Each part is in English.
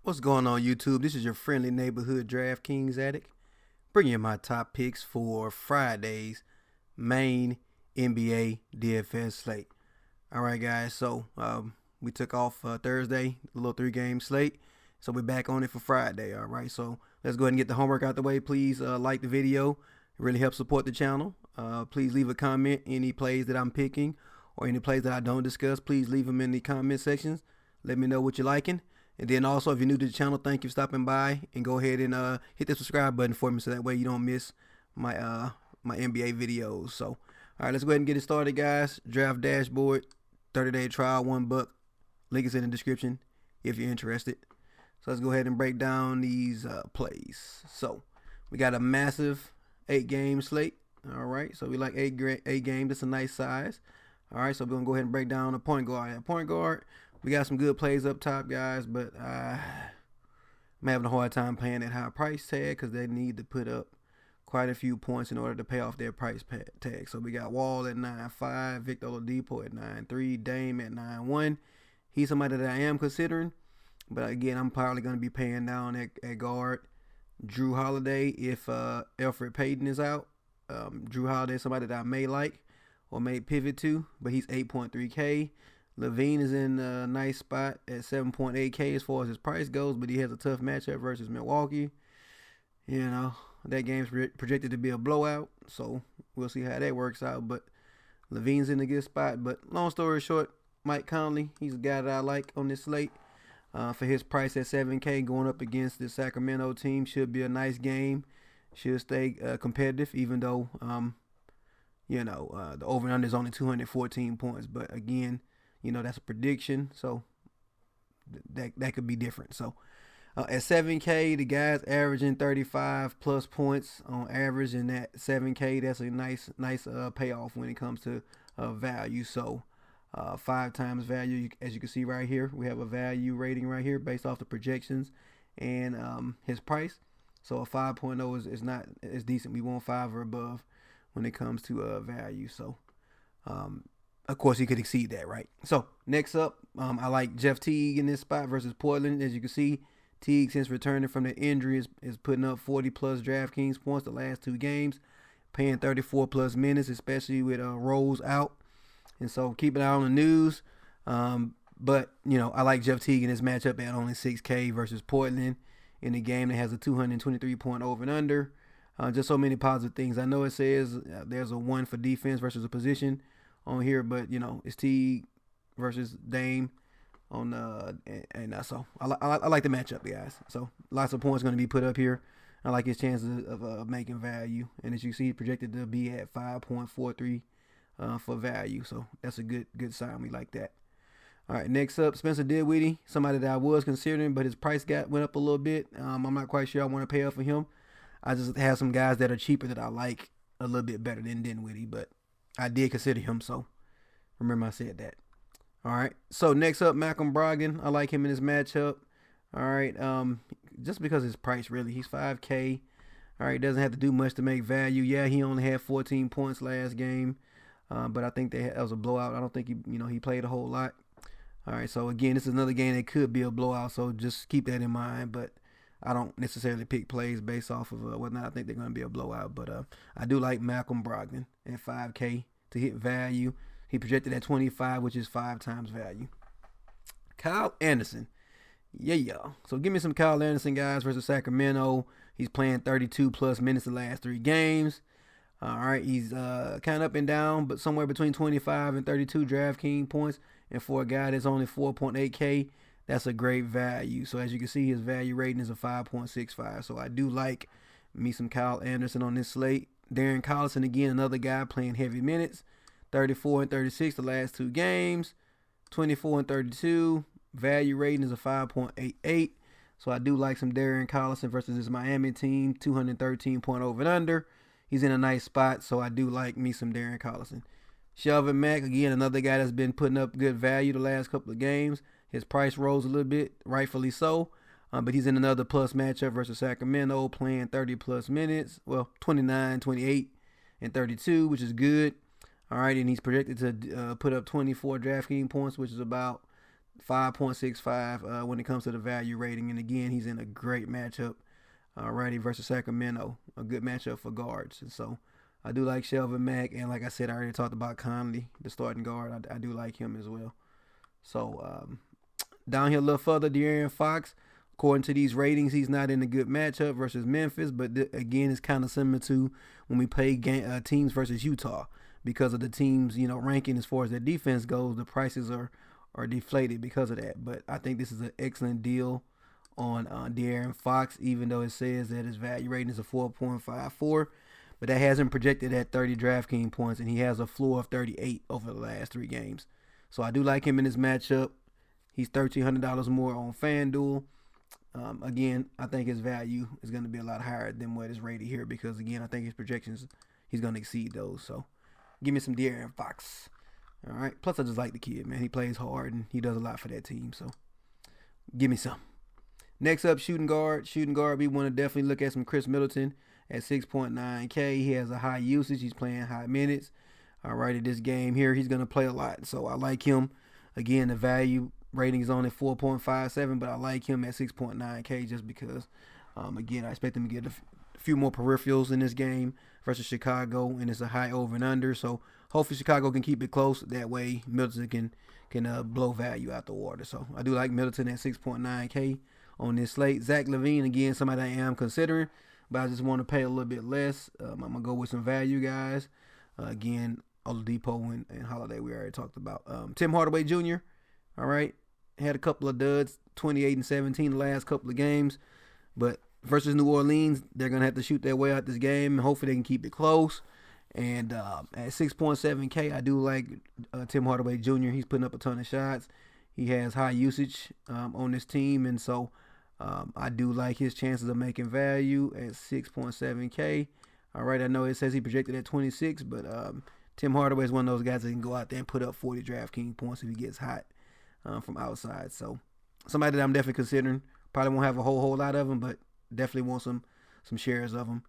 What's going on, YouTube? This is your friendly neighborhood DraftKings addict, bringing you my top picks for Friday's main NBA DFS slate. All right, guys. So we took off Thursday, a little three-game slate. So we're back on it for Friday. All right. So let's go ahead and get the homework out the way. Please like the video. It really helps support the channel. Please leave a comment. Any plays that I'm picking or any plays that I don't discuss, please leave them in the comment sections. Let me know what you're liking. And then also, if you're new to the channel, thank you for stopping by, and go ahead and hit the subscribe button for me so that way you don't miss my NBA videos. So, all right, let's go ahead and get it started, guys. Draft dashboard, 30-day trial, $1. Link is in the description if you're interested. So let's go ahead and break down these plays. So we got a massive 8-game slate. All right, so we like eight games. That's a nice size. All right, so we're gonna go ahead and break down the point guard. At point guard, we got some good plays up top, guys, but I'm having a hard time paying that high price tag because they need to put up quite a few points in order to pay off their price tag. So we got Wall at 9.5, Victor Oladipo at 9.3, Dame at 9.1. He's somebody that I am considering, but again, I'm probably going to be paying down at guard. Drew Holiday, if Elfrid Payton is out. Drew Holiday is somebody that I may like or may pivot to, but he's 8.3K. Levine is in a nice spot at 7.8K as far as his price goes, but he has a tough matchup versus Milwaukee. You know, that game's projected to be a blowout, so we'll see how that works out. But Levine's in a good spot. But long story short, Mike Conley, he's a guy that I like on this slate. For his price at 7K, going up against the Sacramento team should be a nice game. Should stay competitive, even though, the over and under is only 214 points. But again, that's a prediction, so that could be different. So at 7K, the guy's averaging 35 plus points on average, and that 7K, that's a nice payoff when it comes to value. So 5 times value, as you can see right here, we have a value rating right here based off the projections and his price. So a 5.0 is decent. We want 5 or above when it comes to value. So of course, he could exceed that, right? So next up, I like Jeff Teague in this spot versus Portland. As you can see, Teague, since returning from the injury, is putting up 40 plus DraftKings points the last 2 games, paying 34 plus minutes, especially with Rose out. And so keep an eye on the news. But I like Jeff Teague in this matchup at only 6K versus Portland in a game that has a 223 point over and under. Just so many positive things. I know it says there's a 1 for defense versus a position on here, but it's Teague versus Dame on so I like the matchup, guys. So lots of points going to be put up here. I like his chances of making value, and as you see, projected to be at 5.43 for value. So that's a good sign. We like that. All right, next up, Spencer Dinwiddie, somebody that I was considering, but his price went up a little bit. I'm not quite sure I want to pay up for him. I just have some guys that are cheaper that I like a little bit better than Dinwiddie, but I did consider him, so remember I said that. All right, so next up, Malcolm Brogdon. I like him in this matchup. All right, just because his price, really, he's 5K. All right, doesn't have to do much to make value. Yeah, he only had 14 points last game, but I think that was a blowout. I don't think he played a whole lot. All right, so again, this is another game that could be a blowout, so just keep that in mind. But I don't necessarily pick plays based off of whether or not I think they're going to be a blowout. But I do like Malcolm Brogdon at 5K to hit value. He projected at 25, which is 5 times value. Kyle Anderson. Yeah. So give me some Kyle Anderson, guys, versus Sacramento. He's playing 32 plus minutes the last 3 games. All right, he's kind of up and down, but somewhere between 25 and 32 DraftKings points. And for a guy that's only 4.8K, that's a great value. So as you can see, his value rating is a 5.65. So I do like me some Kyle Anderson on this slate. Darren Collison, again, another guy playing heavy minutes. 34 and 36 the last 2 games. 24 and 32. Value rating is a 5.88. So I do like some Darren Collison versus his Miami team. 213 point over and under. He's in a nice spot, so I do like me some Darren Collison. Shelvin Mack, again, another guy that's been putting up good value the last couple of games. His price rose a little bit, rightfully so. But he's in another plus matchup versus Sacramento, playing 30 plus minutes. Well, 29, 28, and 32, which is good. All right, and he's projected to put up 24 DraftKings points, which is about 5.65 when it comes to the value rating. And again, he's in a great matchup, righty versus Sacramento, a good matchup for guards. And so I do like Shelvin Mack, and like I said, I already talked about Conley, the starting guard. I do like him as well. So down here a little further, De'Aaron Fox. According to these ratings, he's not in a good matchup versus Memphis, but again, it's kind of similar to when we play teams versus Utah. Because of the teams, ranking as far as their defense goes, the prices are deflated because of that. But I think this is an excellent deal on De'Aaron Fox, even though it says that his value rating is a 4.54. But that has him projected at 30 DraftKings points, and he has a floor of 38 over the last 3 games. So I do like him in this matchup. He's $1,300 more on FanDuel. Again, I think his value is going to be a lot higher than what is rated here because, again, I think his projections, he's going to exceed those. So give me some De'Aaron Fox. All right. Plus, I just like the kid, man. He plays hard, and he does a lot for that team. So give me some. Next up, shooting guard. Shooting guard, we want to definitely look at some Chris Middleton at 6.9K. He has a high usage. He's playing high minutes. All right, at this game here, he's going to play a lot. So I like him. Again, the value rating is only 4.57, but I like him at 6.9K just because, again, I expect him to get a few more peripherals in this game versus Chicago, and it's a high over and under. So hopefully Chicago can keep it close. That way Middleton can blow value out the water. So I do like Middleton at 6.9K on this slate. Zach LaVine, again, somebody I am considering, but I just want to pay a little bit less. I'm going to go with some value guys. Again, Oladipo and Holiday we already talked about. Tim Hardaway Jr., all right, had a couple of duds, 28 and 17 the last couple of games. But versus New Orleans, they're going to have to shoot their way out this game. And hopefully they can keep it close. And at 6.7K, I do like Tim Hardaway Jr. He's putting up a ton of shots. He has high usage on this team. And so I do like his chances of making value at 6.7K. All right, I know it says he projected at 26, but Tim Hardaway is one of those guys that can go out there and put up 40 DraftKings points if he gets hot from outside. So somebody that I'm definitely considering. Probably won't have a whole lot of them, but definitely want some shares of them.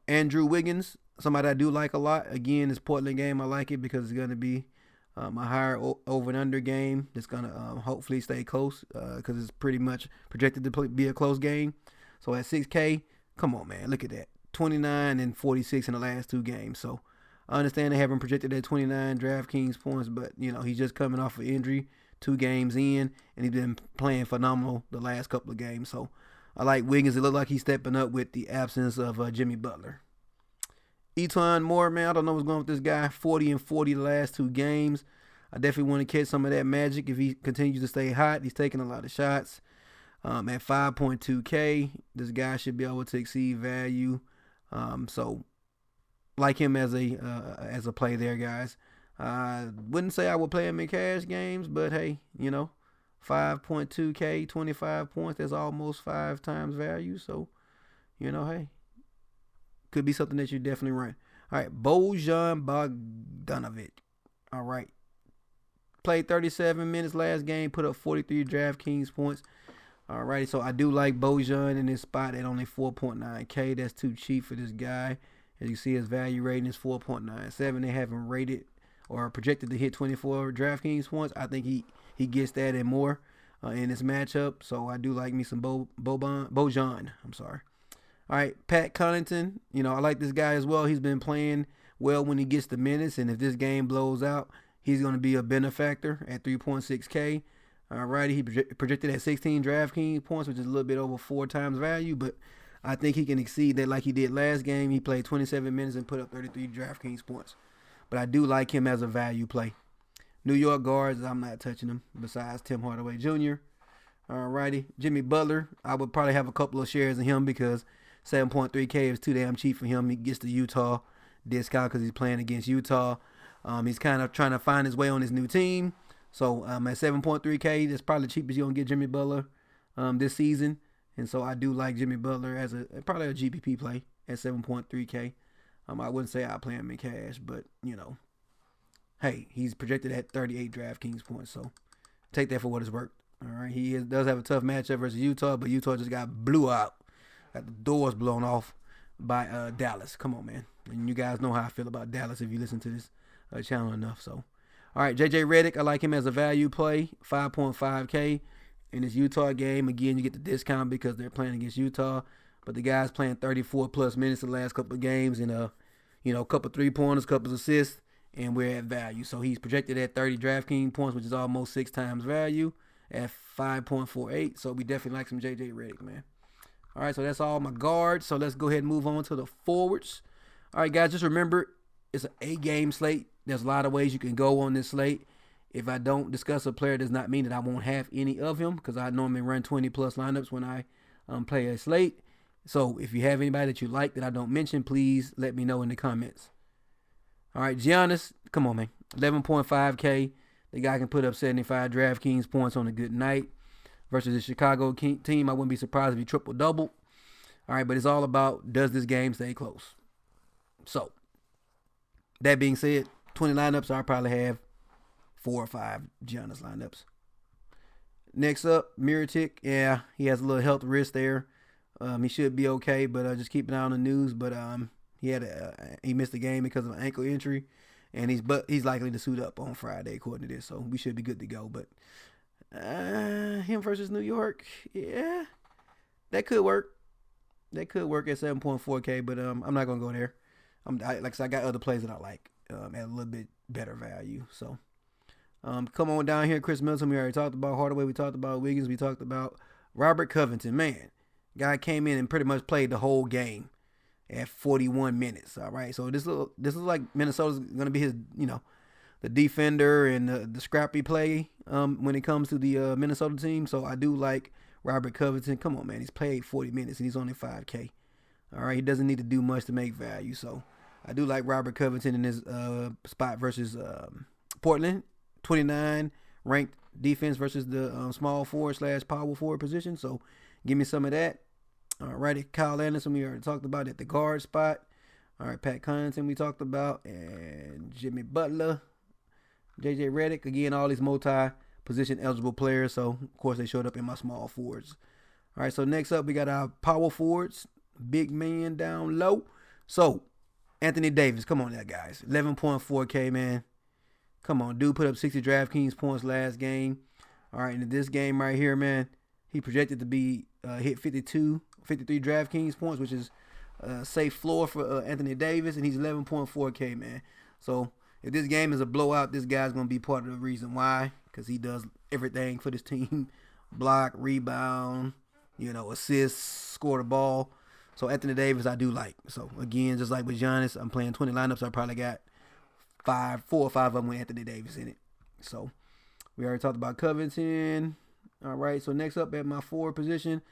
Andrew Wiggins, somebody I do like a lot. Again, this Portland game, I like it because it's going to be a higher over and under game that's going to hopefully stay close because it's pretty much projected to be a close game. So at 6K, come on, man, look at that. 29 and 46 in the last 2 games. So I understand they haven't projected at 29 DraftKings points, but, he's just coming off an injury 2 games in, and he's been playing phenomenal the last couple of games. So I like Wiggins. It looked like he's stepping up with the absence of Jimmy Butler. Eton Moore, man, I don't know what's going on with this guy. 40 and 40 the last 2 games. I definitely want to catch some of that magic if he continues to stay hot. He's taking a lot of shots. At 5.2K, this guy should be able to exceed value. So like him as a play there, guys. I wouldn't say I would play him in cash games, but hey, 5.2K, 25 points, that's almost 5 times value. So, hey, could be something that you definitely run. All right, Bojan Bogdanovic. All right. Played 37 minutes last game, put up 43 DraftKings points. All right, so I do like Bojan in this spot at only 4.9K. That's too cheap for this guy. As you see, his value rating is 4.97. They haven't rated or projected to hit 24 DraftKings points. I think he gets that and more in this matchup. So I do like me some Bojan. I'm sorry. All right, Pat Connaughton. I like this guy as well. He's been playing well when he gets the minutes, and if this game blows out, he's going to be a benefactor at 3.6K. All righty, he projected at 16 DraftKings points, which is a little bit over 4 times value, but I think he can exceed that like he did last game. He played 27 minutes and put up 33 DraftKings points. But I do like him as a value play. New York guards, I'm not touching them besides Tim Hardaway Jr. All righty, Jimmy Butler, I would probably have a couple of shares of him because 7.3K is too damn cheap for him. He gets the Utah discount because he's playing against Utah. He's kind of trying to find his way on his new team. So at 7.3K, that's probably the cheapest you're going to get Jimmy Butler this season. And so I do like Jimmy Butler as probably a GPP play at 7.3K. I wouldn't say I play him in cash, but, hey, he's projected at 38 DraftKings points. So take that for what it's worth. All right, he does have a tough matchup versus Utah, but Utah just got blew out. Got the doors blown off by Dallas. Come on, man. And you guys know how I feel about Dallas if you listen to this channel enough. So, All right, JJ Redick, I like him as a value play, 5.5K in this Utah game. Again, you get the discount because they're playing against Utah, but the guy's playing 34 plus minutes the last couple of games and a couple 3-pointers, couple assists, and we're at value. So he's projected at 30 DraftKings points, which is almost 6 times value at 5.48. So we definitely like some JJ Redick, man. All right, so that's all my guards. So let's go ahead and move on to the forwards. All right, guys, just remember it's an 8-game slate. There's a lot of ways you can go on this slate. If I don't discuss a player, does not mean that I won't have any of him because I normally run 20-plus lineups when I play a slate. So if you have anybody that you like that I don't mention, please let me know in the comments. All right, Giannis, come on, man. 11.5K. The guy can put up 75 DraftKings points on a good night. Versus the Chicago team, I wouldn't be surprised if he triple-double. All right, but it's all about, does this game stay close? So, that being said, 20 lineups, I'll probably have 4 or 5 Giannis lineups. Next up, Mirotic. Yeah, he has a little health risk there. He should be okay, but just keep an eye on the news. But he missed the game because of an ankle injury, and he's likely to suit up on Friday according to this. So we should be good to go. But him versus New York, yeah, that could work. That could work at 7.4K, but I'm not gonna go there. Like I said, I got other plays that I like at a little bit better value. So come on down here, Chris Middleton. We already talked about Hardaway. We talked about Wiggins. We talked about Robert Covington. Man, guy came in and pretty much played the whole game at 41 minutes. All right, so this is like Minnesota's gonna be his, the defender and the scrappy play when it comes to the Minnesota team. So I do like Robert Covington. Come on, man. He's played 40 minutes and he's only 5K. All right. He doesn't need to do much to make value. So I do like Robert Covington in his spot versus Portland. 29 ranked defense versus the small forward / power forward position. So give me some of that. All right. Kyle Anderson, we already talked about at the guard spot. All right. Pat Connaughton, we talked about. And Jimmy Butler. JJ Redick, again, all these multi-position eligible players. So, of course, they showed up in my small forwards. All right, so next up, we got our power forwards. Big man down low. So, Anthony Davis, come on there, guys. 11.4K, man. Come on, dude put up 60 DraftKings points last game. All right, and in this game right here, man, he projected to be hit 53 DraftKings points, which is a safe floor for Anthony Davis, and he's 11.4K, man. So, if this game is a blowout, this guy's going to be part of the reason why, because he does everything for this team. Block, rebound, assists, score the ball. So Anthony Davis, I do like. So again, just like with Giannis, I'm playing 20 lineups. I probably got 4 or 5 of them with Anthony Davis in it. So we already talked about Covington. All right, so next up at my forward position,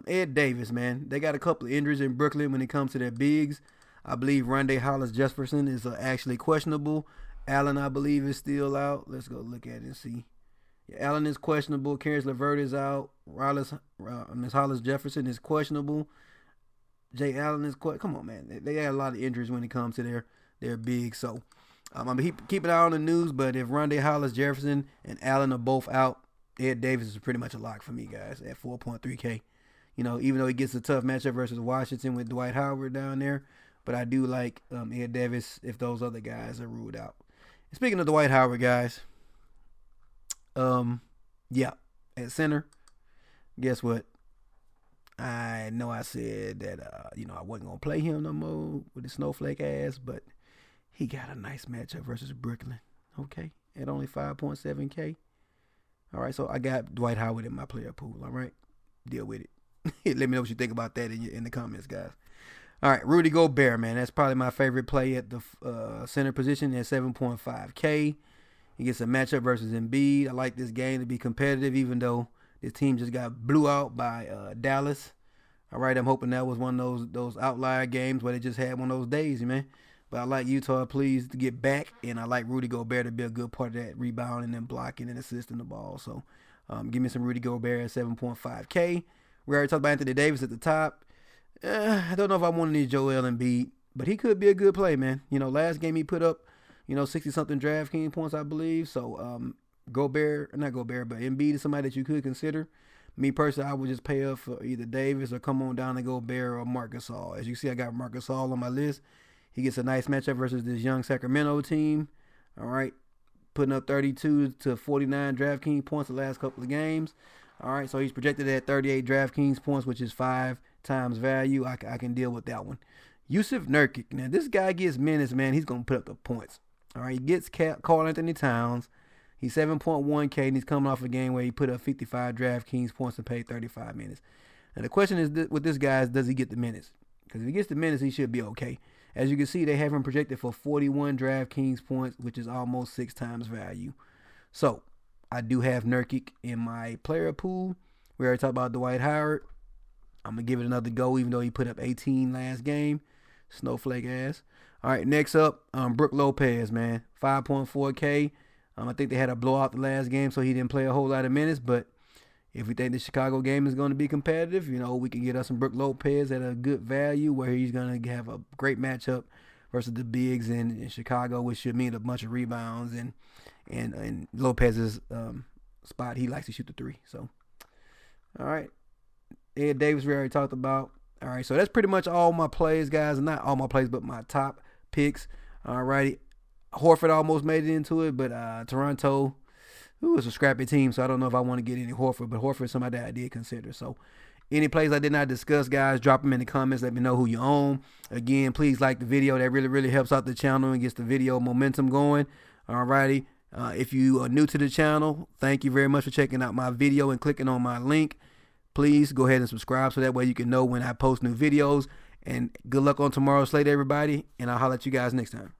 Ed Davis, man. They got a couple of injuries in Brooklyn when it comes to their bigs. I believe Rondae Hollis-Jefferson is actually questionable. Allen, I believe, is still out. Let's go look at it and see. Yeah, Allen is questionable. Caris LeVert is out. Miss Hollis-Jefferson is questionable. Jay Allen is come on, man. They got a lot of injuries when it comes to their bigs. So I'm going to keep an eye on the news. But if Rondae Hollis-Jefferson and Allen are both out, Ed Davis is pretty much a lock for me, guys, at 4.3K. Even though he gets a tough matchup versus Washington with Dwight Howard down there. But I do like Ed Davis if those other guys are ruled out. And speaking of Dwight Howard, guys, at center, guess what? I know I said that, I wasn't going to play him no more with his snowflake ass, but he got a nice matchup versus Brooklyn, okay, at only 5.7K. All right, so I got Dwight Howard in my player pool, all right? Deal with it. Let me know what you think about that in the comments, guys. All right, Rudy Gobert, man. That's probably my favorite play at the center position at 7.5K. He gets a matchup versus Embiid. I like this game to be competitive, even though this team just got blew out by Dallas. All right, I'm hoping that was one of those outlier games where they just had one of those days, man. But I like Utah, please, to get back, and I like Rudy Gobert to be a good part of that rebounding and blocking and assisting the ball. So give me some Rudy Gobert at 7.5K. We already talked about Anthony Davis at the top. I don't know if I want any Joel Embiid, but he could be a good play, man. Last game he put up, 60-something DraftKings points, I believe. So, not Gobert, but Embiid is somebody that you could consider. Me personally, I would just pay up for either Davis or come on down to Gobert or Marc Gasol. As you see, I got Marc Gasol on my list. He gets a nice matchup versus this young Sacramento team. All right. putting up 32 to 49 DraftKings points the last couple of games. All right, so he's projected at 38 DraftKings points, which is 5 times value. I can deal with that one. Yusuf Nurkic. Now, this guy gets minutes, man. He's going to put up the points. All right, he gets Karl Anthony Towns. He's 7.1K, and he's coming off a game where he put up 55 DraftKings points and paid 35 minutes. And the question is with this guy is, does he get the minutes? Because if he gets the minutes, he should be okay. As you can see, they have him projected for 41 DraftKings points, which is almost 6 times value. So, I do have Nurkic in my player pool. We already talked about Dwight Howard. I'm going to give it another go, even though he put up 18 last game. Snowflake ass. All right, next up, Brook Lopez, man. 5.4K. I think they had a blowout the last game, so he didn't play a whole lot of minutes. But if we think the Chicago game is going to be competitive, we can get us some Brook Lopez at a good value where he's going to have a great matchup versus the bigs in Chicago, which should mean a bunch of rebounds. And Lopez's spot, he likes to shoot the three. So, all right. Ed Davis, we already talked about. All right, so that's pretty much all my plays, guys. Not all my plays, but my top picks. All righty. Horford almost made it into it, but Toronto, is a scrappy team, so I don't know if I want to get any Horford, but Horford is somebody that I did consider. So any plays I did not discuss, guys, drop them in the comments. Let me know who you own. Again, please like the video. That really, really helps out the channel and gets the video momentum going. All righty. If you are new to the channel, thank you very much for checking out my video and clicking on my link. Please go ahead and subscribe so that way you can know when I post new videos. And good luck on tomorrow's slate, everybody. And I'll holler at you guys next time.